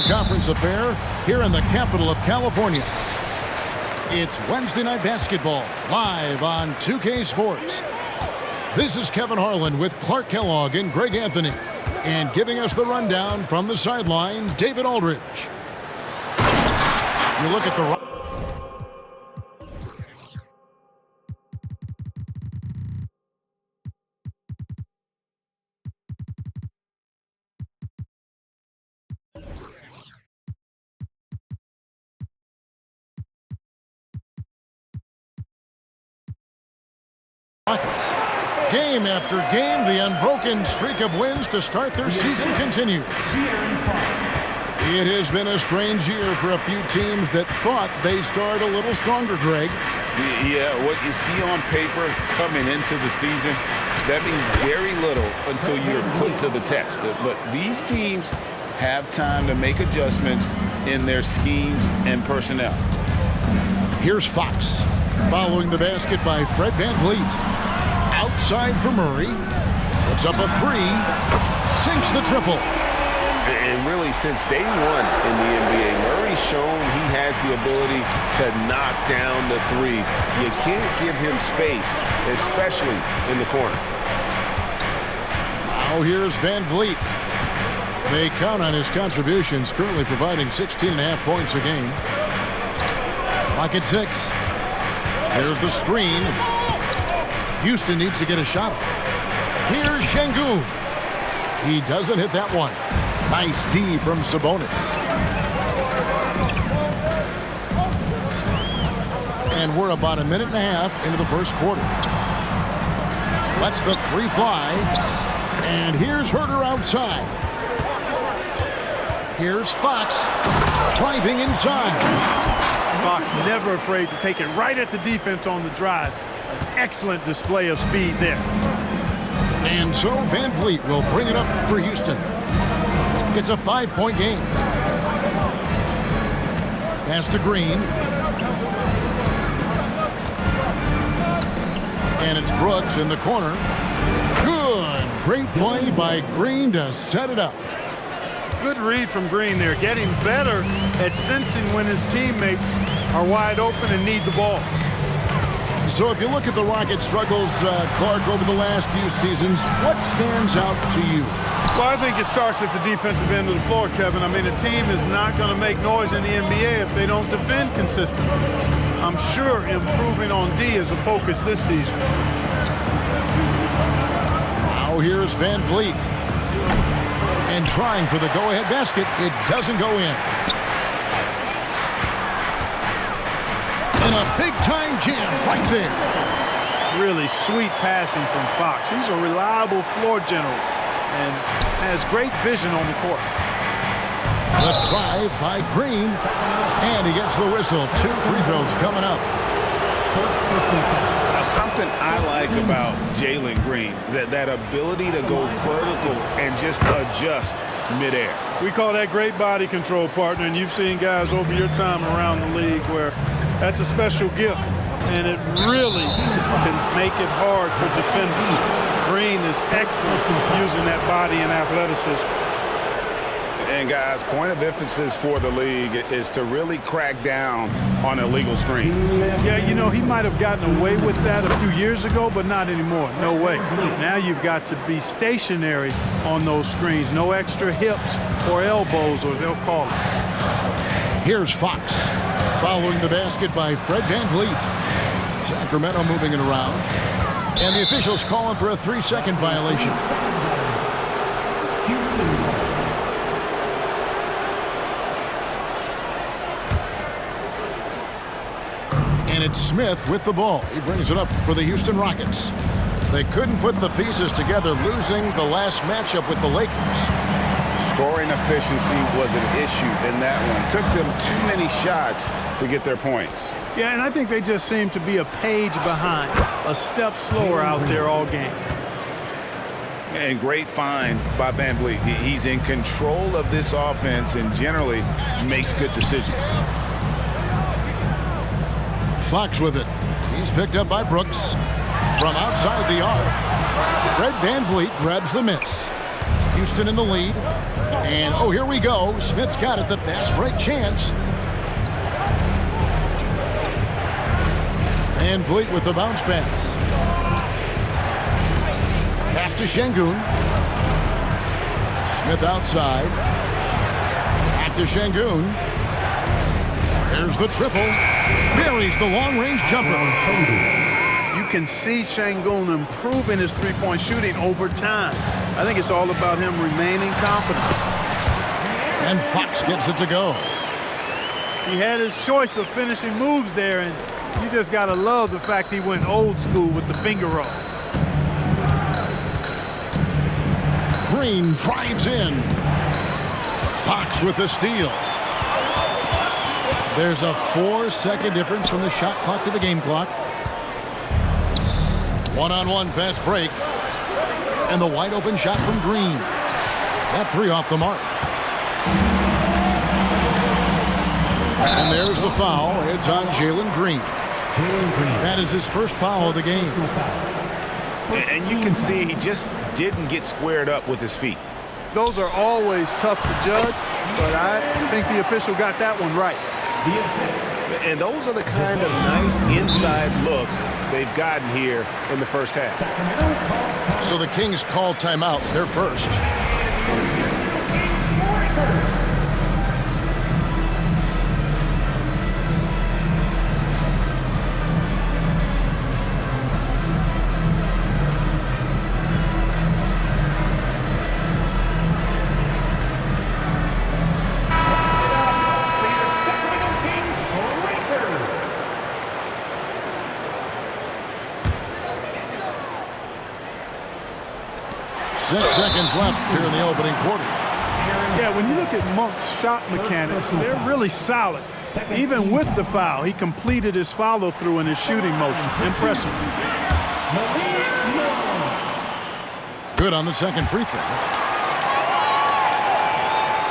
Conference affair here in the capital of California. It's Wednesday Night Basketball live on 2K Sports. This is Kevin Harlan with Clark Kellogg and Greg Anthony, and giving us the rundown from the sideline, David Aldridge. You look at the Rockets. Game after game, the unbroken streak of wins to start their season continues. It has been a strange year for a few teams that thought they'd start a little stronger, Greg. Yeah, what you see on paper coming into the season, that means very little until you're put to the test. But these teams have time to make adjustments in their schemes and personnel. Here's Fox. Following the basket by Fred VanVleet. Outside for Murray. Puts up a three. Sinks the triple. And really, since day one in the NBA, Murray's shown he has the ability to knock down the three. You can't give him space, especially in the corner. Now here's VanVleet. They count on his contributions, currently providing 16.5 points a game. Rocket 6. There's the screen. Houston needs to get a shot. Here's Şengün. He doesn't hit that one. Nice D from Sabonis. And we're about a minute and a half into the first quarter. Lets the three fly. And here's Herter outside. Here's Fox driving inside. Fox never afraid to take it right at the defense on the drive. An excellent display of speed there. And so VanVleet will bring it up for Houston. It's a 5-point game. Pass to Green. And it's Brooks in the corner. Good. Great play by Green to set it up. Good read from Green there, getting better at sensing when his teammates are wide open and need the ball. So if you look at the Rockets' struggles, Clark, over the last few seasons, what stands out to you? Well, I think it starts at the defensive end of the floor, Kevin. I mean, a team is not going to make noise in the NBA if they don't defend consistently. I'm sure improving on D is a focus this season. Now here's VanVleet. And trying for the go-ahead basket, it doesn't go in. And a big-time jam right there. Really sweet passing from Fox. He's a reliable floor general and has great vision on the court. The drive by Green, and he gets the whistle. 2 free throws coming up. Something I like about Jalen Green, that ability to go vertical and just adjust midair. We call that great body control, partner, and you've seen guys over your time around the league where that's a special gift, and it really can make it hard for defenders. Green is excellent using that body and athleticism. And guys, point of emphasis for the league is to really crack down on illegal screens. Yeah, you know, he might have gotten away with that a few years ago, but not anymore. No way. Now you've got to be stationary on those screens. No extra hips or elbows, or they'll call it. Here's Fox. Following the basket by Fred VanVleet. Sacramento moving it around. And the officials calling for a 3-second violation. And it's Smith with the ball. He brings it up for the Houston Rockets. They couldn't put the pieces together, losing the last matchup with the Lakers. Scoring efficiency was an issue in that one. Took them too many shots to get their points. Yeah, and I think they just seem to be a page behind, a step slower out there all game. And great find by VanVleet. He's in control of this offense and generally makes good decisions. Fox with it. He's picked up by Brooks from outside the arc. Fred VanVleet grabs the miss. Houston in the lead. And, oh, here we go. Smith's got it, the fast break chance. Van Vliet with the bounce pass. Pass to Şengün. Smith outside. Back to Şengün. There's the triple. Buries the long-range jumper. You can see Şengün improving his three-point shooting over time. I think it's all about him remaining confident. And Fox gets it to go. He had his choice of finishing moves there, and you just got to love the fact he went old school with the finger roll. Green drives in. Fox with the steal. There's a 4-second difference from the shot clock to the game clock. One-on-one fast break. And the wide open shot from Green. That three off the mark. And there's the foul. It's on Jalen Green. That is his first foul of the game. And you can see he just didn't get squared up with his feet. Those are always tough to judge, but I think the official got that one right. And those are the kind of nice inside looks they've gotten here in the first half. So the Kings call timeout. They're first. 6 seconds left here in the opening quarter. Yeah, when you look at Monk's shot mechanics, they're really solid. Even with the foul, he completed his follow-through in his shooting motion. Impressive. Good on the second free throw.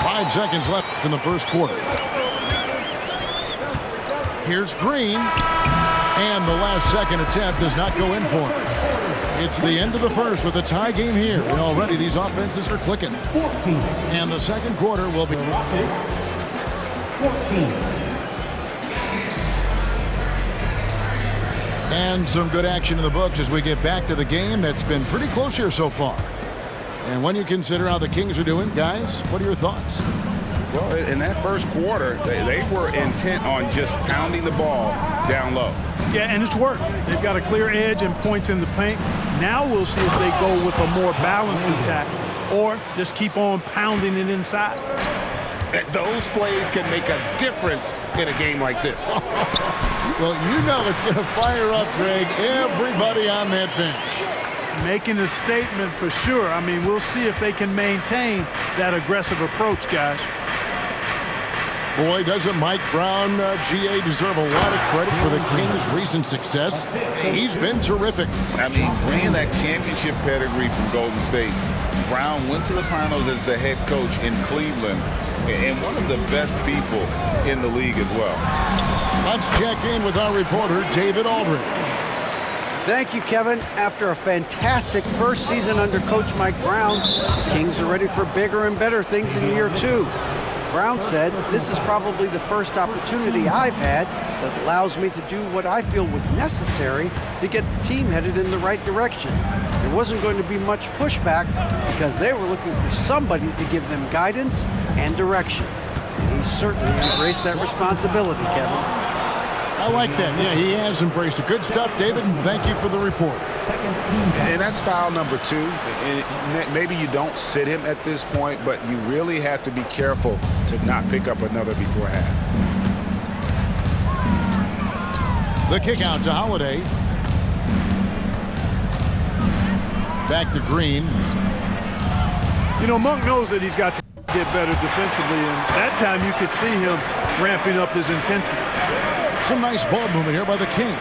5 seconds left in the first quarter. Here's Green. And the last second attempt does not go in for him. It's the end of the first with a tie game here. And already these offenses are clicking. 14. And the second quarter will be 14. And some good action in the books as we get back to the game that's been pretty close here so far. And when you consider how the Kings are doing, guys, what are your thoughts? Well, in that first quarter, they were intent on just pounding the ball down low. Yeah, and it's worked. They've got a clear edge and points in the paint. Now we'll see if they go with a more balanced attack or just keep on pounding it inside. Those plays can make a difference in a game like this. Well, you know it's going to fire up, Greg, everybody on that bench. Making a statement for sure. I mean, we'll see if they can maintain that aggressive approach, guys. Boy, doesn't Mike Brown, GA, deserve a lot of credit for the Kings' recent success. He's been terrific. I mean, bringing that championship pedigree from Golden State, Brown went to the finals as the head coach in Cleveland and one of the best people in the league as well. Let's check in with our reporter, David Aldridge. Thank you, Kevin. After a fantastic first season under Coach Mike Brown, the Kings are ready for bigger and better things in year two. Brown said, "This is probably the first opportunity I've had that allows me to do what I feel was necessary to get the team headed in the right direction. There wasn't going to be much pushback because they were looking for somebody to give them guidance and direction." And he certainly embraced that responsibility, Kevin. I like that. Yeah, he has embraced it. Good stuff, David, and thank you for the report. And that's foul number 2. And maybe you don't sit him at this point, but you really have to be careful to not pick up another before half. The kick out to Holiday. Back to Green. You know, Monk knows that he's got to get better defensively, and that time you could see him ramping up his intensity. Some nice ball movement here by the Kings.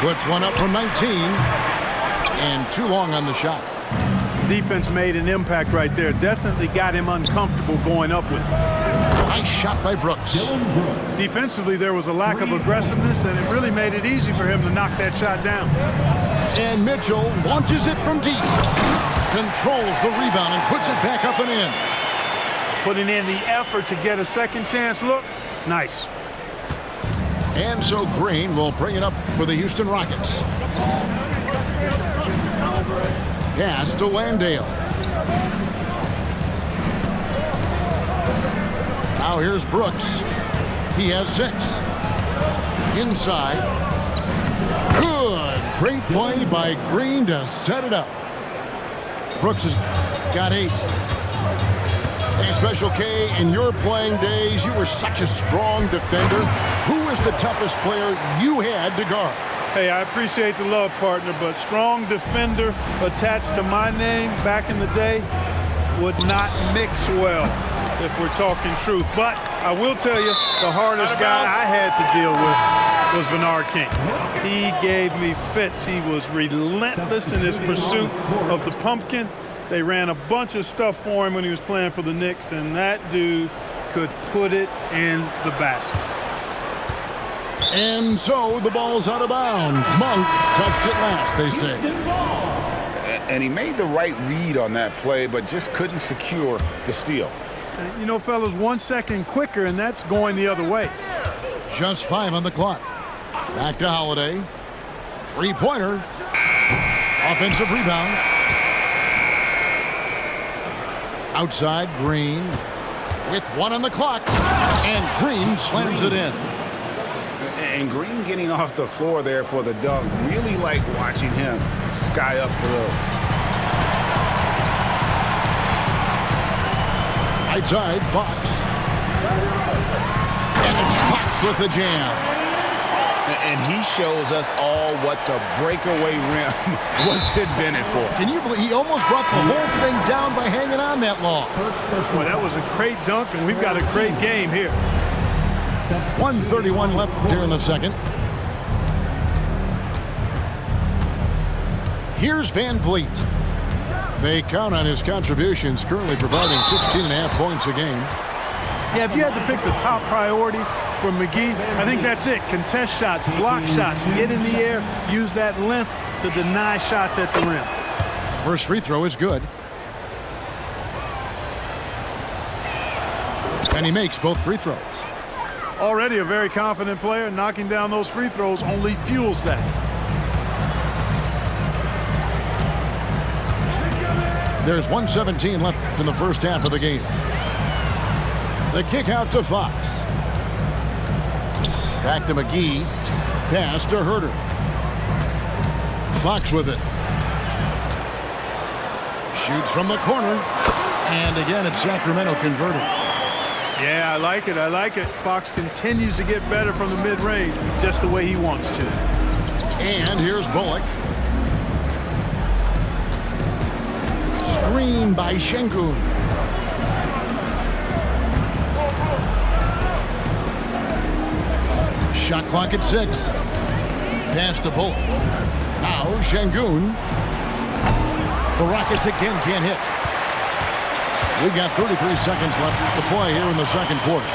Puts one up from 19. And too long on the shot. Defense made an impact right there. Definitely got him uncomfortable going up with it. Nice shot by Brooks. Defensively, there was a lack of aggressiveness, and it really made it easy for him to knock that shot down. And Mitchell launches it from deep. Controls the rebound and puts it back up and in. Putting in the effort to get a second chance look. Nice. And so Green will bring it up for the Houston Rockets. Pass to Landale. Now here's Brooks. He has 6. Inside. Good. Great play by Green to set it up. Brooks has got 8. Hey, Special K, in your playing days, you were such a strong defender. Who was the toughest player you had to guard? Hey, I appreciate the love, partner, but strong defender attached to my name back in the day would not mix well if we're talking truth. But I will tell you, the hardest guy I had to deal with was Bernard King. He gave me fits. He was relentless in his pursuit of the pumpkin. They ran a bunch of stuff for him when he was playing for the Knicks, and that dude could put it in the basket. And so the ball's out of bounds. Monk touched it last, they say. And he made the right read on that play, but just couldn't secure the steal. You know, fellas, 1 second quicker, and that's going the other way. Just 5 on the clock. Back to Holiday. 3-pointer. Offensive rebound. Outside, Green with 1 on the clock. And Green slams it in. And Green getting off the floor there for the dunk. Really like watching him sky up for those. Outside, Fox. And it's Fox with the jam. And he shows us all what the breakaway rim was invented for. Can you believe he almost brought the whole thing down by hanging on that long? Boy, that was a great dunk, and we've got a great game here. 1:31 left here in the second. Here's Van Vliet. They count on his contributions, currently providing 16.5 points a game. Yeah, if you had to pick the top priority for McGee, I think that's it. Contest shots, block shots, get in the air, use that length to deny shots at the rim. First free throw is good. And he makes both free throws. Already a very confident player. Knocking down those free throws only fuels that. There's 1:17 left in the first half of the game. The kick out to Fox. Back to McGee. Pass to Herter. Fox with it. Shoots from the corner. And again, it's Sacramento converted. Yeah, I like it. I like it. Fox continues to get better from the mid-range, just the way he wants to. And here's Bullock. Screen by Şengün. Shot clock at 6. Pass to Bullock. Now Şengün. The Rockets again can't hit. We've got 33 seconds left to play here in the second quarter.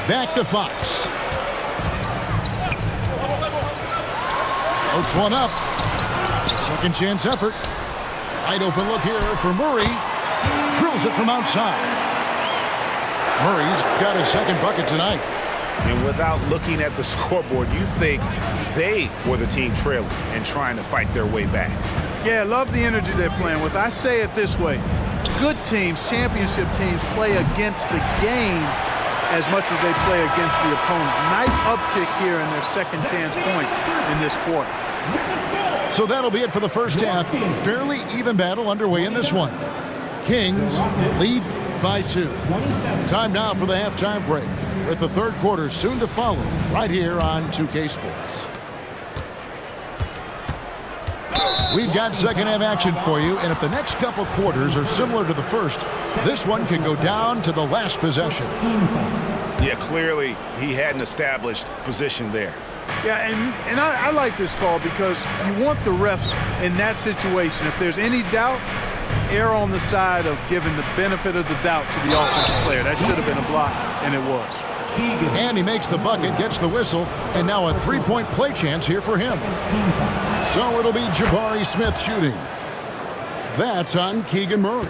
Back to Fox. Floats one up. Second chance effort. Wide open look here for Murray. Drills it from outside. Murray's got his second bucket tonight. And without looking at the scoreboard, you think they were the team trailing and trying to fight their way back. Yeah, I love the energy they're playing with. I say it this way. Good teams, championship teams, play against the game as much as they play against the opponent. Nice uptick here in their second chance points in this quarter. So that'll be it for the first half. Fairly even battle underway in this one. Kings lead by 2. Time now for the halftime break, with the third quarter soon to follow right here on 2K Sports. We've got second half action for you, and if the next couple quarters are similar to the first, this one can go down to the last possession. Yeah, clearly he had an established position there. Yeah, and I like this call because you want the refs in that situation. If there's any doubt, err on the side of giving the benefit of the doubt to the offensive player. That should have been a block, and it was. And he makes the bucket, gets the whistle, and now a three-point play chance here for him. So it'll be Jabari Smith shooting. That's on Keegan Murray.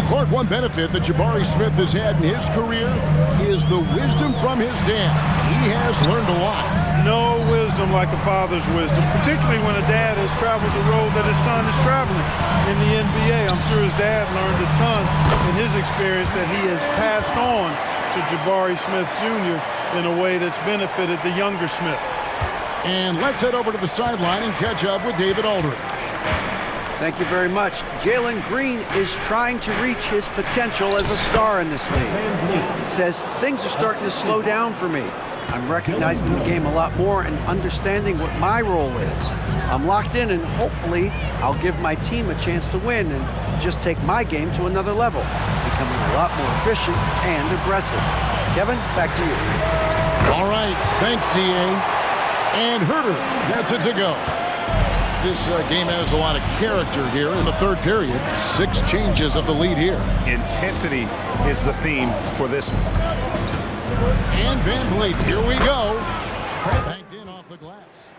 Clark, one benefit that Jabari Smith has had in his career is the wisdom from his dad. He has learned a lot. No wisdom like a father's wisdom, particularly when a dad has traveled the road that his son is traveling in the NBA. I'm sure his dad learned a ton in his experience that he has passed on to Jabari Smith Jr. in a way that's benefited the younger Smith. And let's head over to the sideline and catch up with David Aldridge. Thank you very much. Jalen Green is trying to reach his potential as a star in this league. He says, things are starting to slow down for me. I'm recognizing the game a lot more and understanding what my role is. I'm locked in, and hopefully I'll give my team a chance to win and just take my game to another level, becoming a lot more efficient and aggressive. Kevin, back to you. All right, thanks, D.A. And Herter gets it to go. This game has a lot of character here in the third period. 6 changes of the lead here. Intensity is the theme for this one. And Van Vliet, here we go. Banked in off the glass.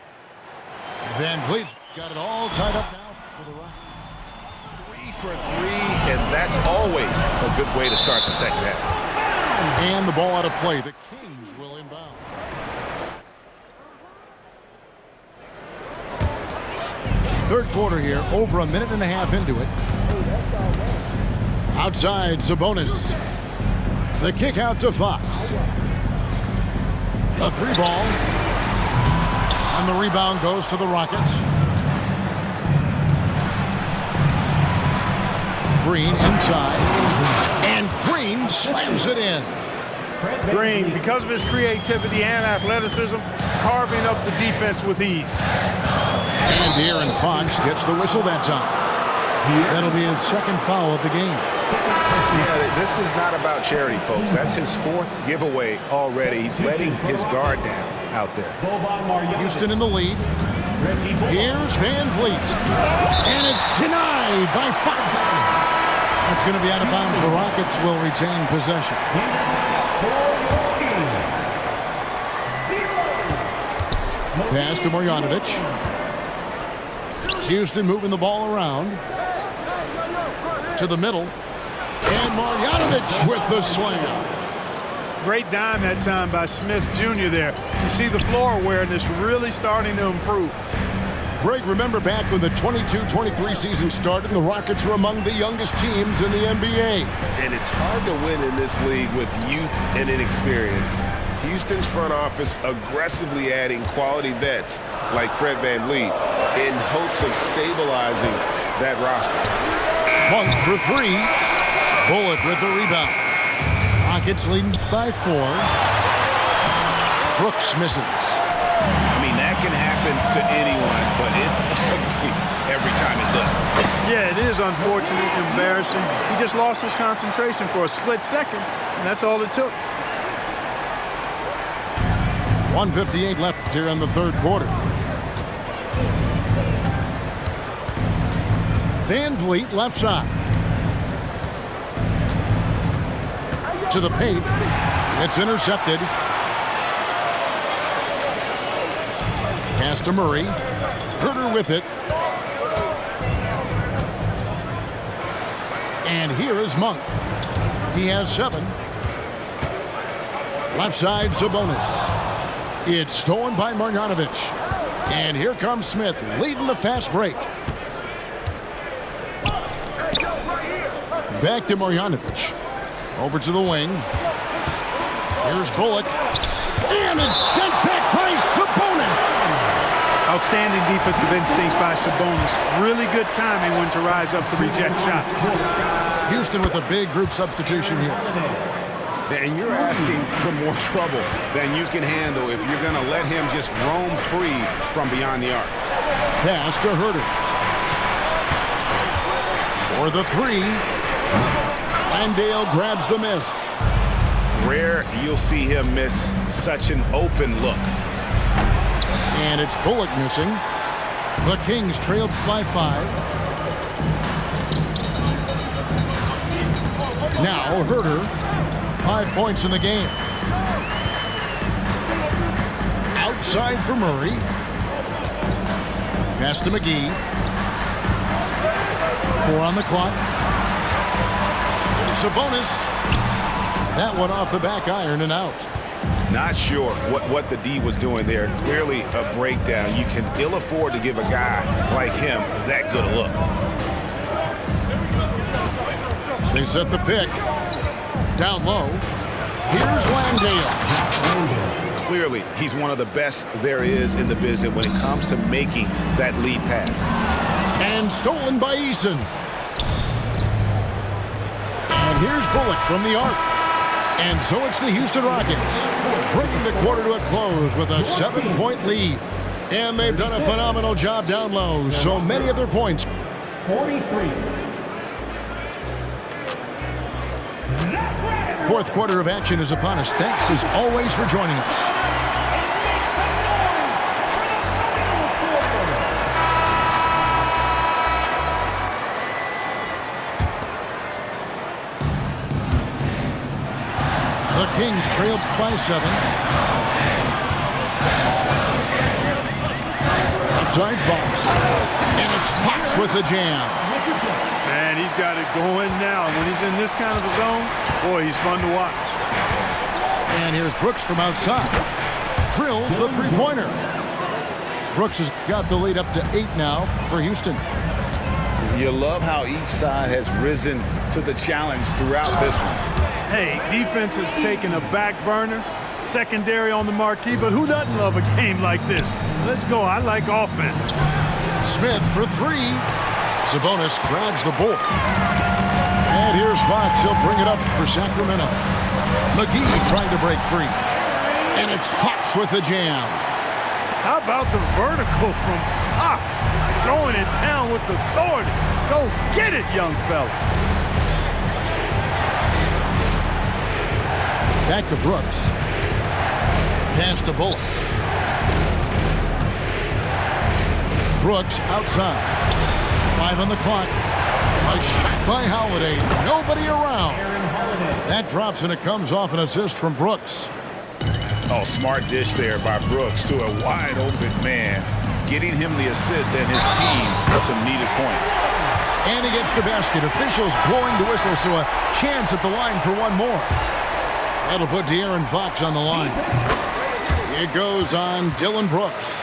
Van Vliet's got it all tied up now for the Rockets. 3 for 3, and that's always a good way to start the second half. And the ball out of play. The Kings will inbound. Third quarter here, over a minute and a half into it. Outside, Sabonis. The kick out to Fox. The 3 ball. And the rebound goes to the Rockets. Green inside. And Green slams it in. Green, because of his creativity and athleticism, carving up the defense with ease. And De'Aaron Fox gets the whistle that time. That'll be his second foul of the game. Yeah, this is not about charity, folks. That's his 4th giveaway already. He's letting his guard down out there. Houston in the lead. Here's Van Vliet. And it's denied by Fox. That's going to be out of bounds. The Rockets will retain possession. Pass to Marjanovic. Houston moving the ball around to the middle. And Marjanovic with the slam. Great dime that time by Smith Jr. there. You see the floor awareness really starting to improve. Greg, remember back when the 22-23 season started, the Rockets were among the youngest teams in the NBA. And it's hard to win in this league with youth and inexperience. Houston's front office aggressively adding quality vets like Fred VanVleet in hopes of stabilizing that roster. Monk for 3. Bullock with the rebound. Rockets leading by 4. Brooks misses. I mean, that can happen to anyone, but it's ugly every time it does. Yeah, it is unfortunate, embarrassing. He just lost his concentration for a split second, and that's all it took. 1:58 left here in the third quarter. Van Vliet left side. To the paint. It's intercepted. Pass to Murray. Herter with it. And here is Monk. He has 7. Left side, Sabonis. It's stolen by Marjanovic. And here comes Smith, leading the fast break. Back to Marjanovic. Over to the wing. Here's Bullock. And it's sent back by Sabonis. Outstanding defensive instincts by Sabonis. Really good timing when to rise up to reject shots. Houston with a big group substitution here. And you're asking for more trouble than you can handle if you're going to let him just roam free from beyond the arc. Pass to Herter. For the 3. Landale grabs the miss. Rare you'll see him miss such an open look. And it's Bullock missing. The Kings trailed by 5. Now Herter, 5 points in the game. Outside for Murray. Pass to McGee. 4 on the clock. Sabonis. That one off the back iron and out. Not sure what the D was doing there. Clearly a breakdown. You can ill afford to give a guy like him that good a look. They set the pick. Down low. Here's Landale. Clearly, he's one of the best there is in the business when it comes to making that lead pass. And stolen by Eason. And here's Bullock from the arc. And so it's the Houston Rockets bringing the quarter to a close with a 7-point lead. And they've done a phenomenal job down low. So many of their points. 43. Fourth quarter of action is upon us. Thanks as always for joining us. The Kings trailed by 7. Outside Fox. And it's Fox with the jam. Man, he's got it going now. When he's in this kind of a zone, boy, he's fun to watch. And here's Brooks from outside. Drills the three-pointer. Brooks has got the lead up to 8 now for Houston. You love how each side has risen to the challenge throughout this one. Hey, defense has taken a back burner, secondary on the marquee, but who doesn't love a game like this? Let's go. I like offense. Smith for 3. Sabonis grabs the board. And here's Fox. He'll bring it up for Sacramento. McGee trying to break free. And it's Fox with the jam. How about the vertical from Fox? Throwing it down with authority. Go get it, young fella. Back to Brooks. Pass to Bullock. Brooks outside. 5 on the clock. A shot by Holiday. Nobody around. That drops and it comes off an assist from Brooks. Oh, smart dish there by Brooks to a wide open man, getting him the assist and his team some needed points. And he gets the basket. Officials blowing the whistle, so a chance at the line for one more. That'll put De'Aaron Fox on the line. It goes on Dylan Brooks.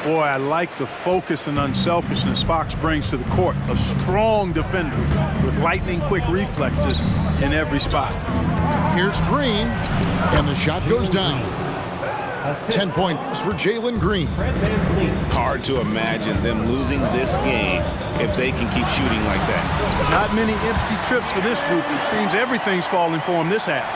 Boy, I like the focus and unselfishness Fox brings to the court. A strong defender with lightning-quick reflexes in every spot. Here's Green, and the shot goes down. 10 points for Jalen Green. Hard to imagine them losing this game if they can keep shooting like that. Not many empty trips for this group. It seems everything's falling for them this half.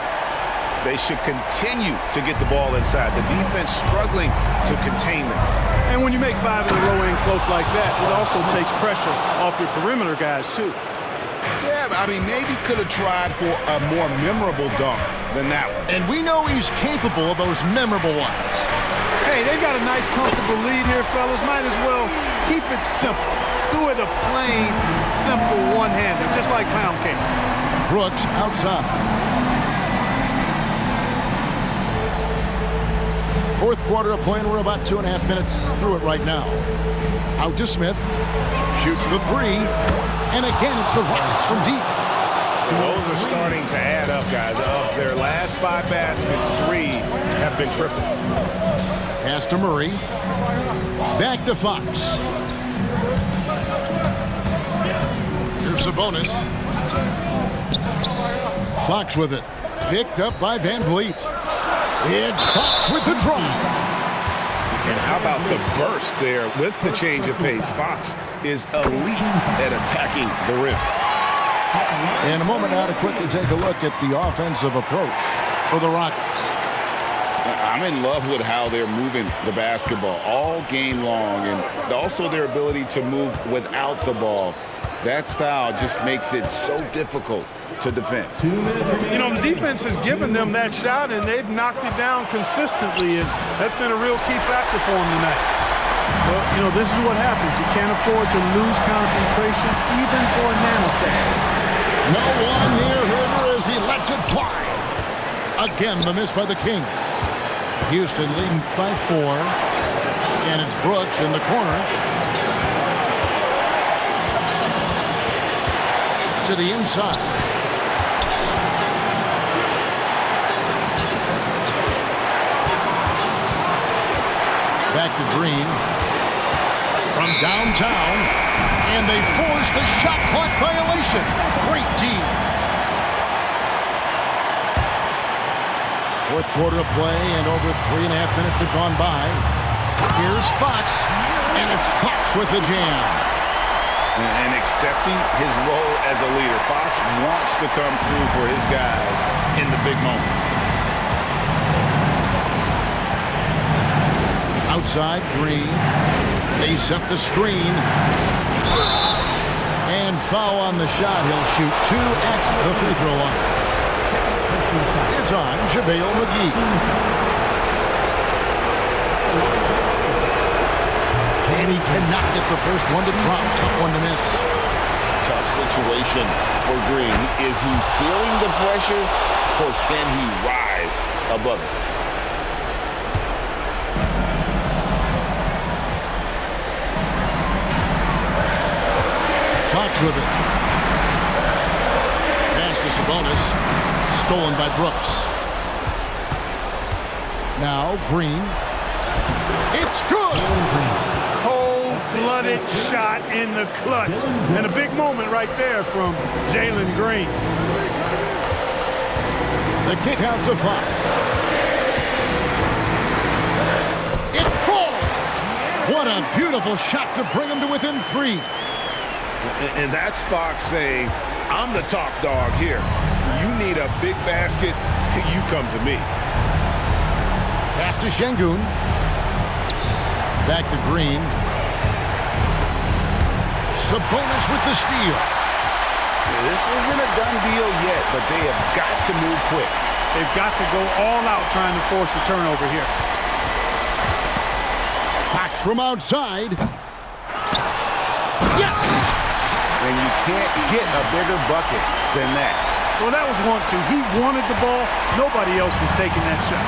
They should continue to get the ball inside. The defense struggling to contain them. And when you make 5 in a row in close like that, it also takes pressure off your perimeter guys, too. Yeah, I mean, maybe could have tried for a more memorable dunk than that one. And we know he's capable of those memorable ones. Hey, they've got a nice, comfortable lead here, fellas. Might as well keep it simple. Do it a plain, simple one-hander, just like pound cake. Brooks outside. Fourth quarter of play, and we're about 2.5 minutes through it right now. Out to Smith. Shoots the 3. And again, it's the Rockets from deep. Those are starting to add up, guys. Of their last 5 baskets, 3 have been triple. Pass to Murray. Back to Fox. Here's Sabonis. Fox with it. Picked up by Van Vliet. It's Fox with the drop. And how about the burst there with the change of pace? Fox is elite at attacking the rim. In a moment now to quickly take a look at the offensive approach for the Rockets. I'm in love with how they're moving the basketball all game long, and also their ability to move without the ball. That style just makes it so difficult to defend. You know, the defense has given them that shot, and they've knocked it down consistently, and that's been a real key factor for them tonight. But, you know, this is what happens. You can't afford to lose concentration even for a nanosecond. No one near him as he lets it fly. Again, the miss by the Kings. Houston leading by 4. And it's Brooks in the corner. to the inside. Back to Green. From downtown. And they force the shot clock violation. Great team. Fourth quarter of play, and over 3.5 minutes have gone by. Here's Fox, and it's Fox with the jam. And accepting his role as a leader. Fox wants to come through for his guys in the big moments. Outside, Green. They set the screen. And foul on the shot. He'll shoot 2 at the free throw line. It's on JaVale McGee. And he cannot get the first one to drop. Tough one to miss. Tough situation for Green. Is he feeling the pressure, or can he rise above it? Fox with it. Pass to Sabonis. Stolen by Brooks. Now Green. It's good! Cold-blooded shot in the clutch. And a big moment right there from Jalen Green. The kick out to Fox. It falls! What a beautiful shot to bring him to within 3. And that's Fox saying, I'm the top dog here. You need a big basket, you come to me. Pass to Şengün. Back to Green. Sabonis with the steal. This isn't a done deal yet, but they have got to move quick. They've got to go all out trying to force a turnover here. Fox from outside. Yes! And you can't get a bigger bucket than that. Well, that was 1-2. He wanted the ball. Nobody else was taking that shot.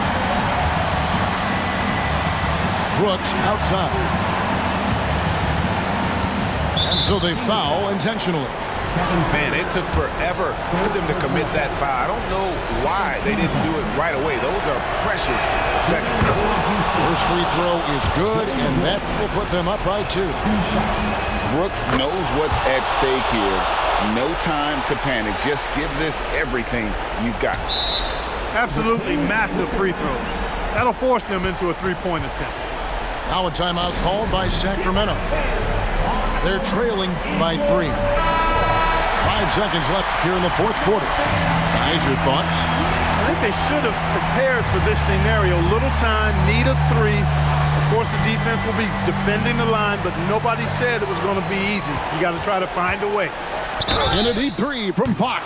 Brooks outside. And so they foul intentionally. Man, it took forever for them to commit that foul. I don't know why they didn't do it right away. Those are precious seconds. First free throw is good, and that will put them up by 2. Brooks knows what's at stake here. No time to panic. Just give this everything you've got. Absolutely massive free throw. That'll force them into a three-point attempt. Now a timeout called by Sacramento. They're trailing by 3. 5 seconds left here in the fourth quarter. Guys, your thoughts? I think they should have prepared for this scenario. Little time, need a 3. Of course, the defense will be defending the line, but nobody said it was going to be easy. You got to try to find a way. In a deep 3 from Fox.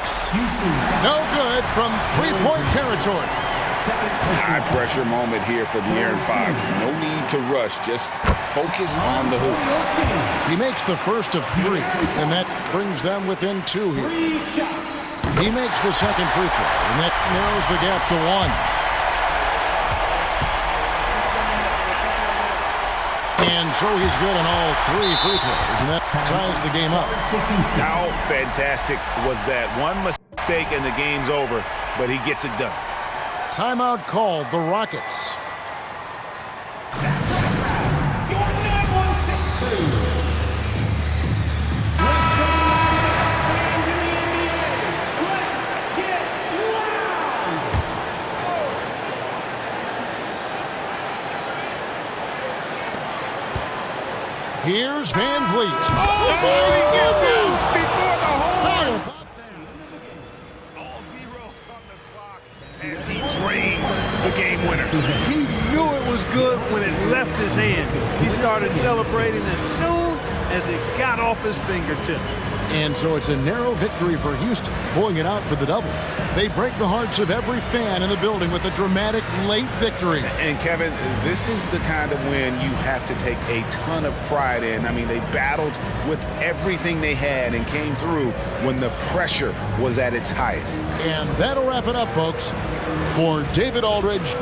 No good from three-point territory. High pressure moment here for De'Aaron Fox. No need to rush. Just focus on the hoop. He makes the first of 3, and that brings them within 2 here. He makes the second free throw, and that narrows the gap to 1. And so he's good on all 3 free throws, and that ties the game up. How fantastic was that? One mistake and the game's over, but he gets it done. Timeout called, the Rockets. Here's Van Vliet. Before the hole. All zeros on the clock as he drains the game winner. He knew it was good when it left his hand. He started celebrating as soon as it got off his fingertip. And so it's a narrow victory for Houston, pulling it out for the double. They break the hearts of every fan in the building with a dramatic late victory. And Kevin, this is the kind of win you have to take a ton of pride in. I mean, they battled with everything they had and came through when the pressure was at its highest. And that'll wrap it up, folks. For David Aldridge,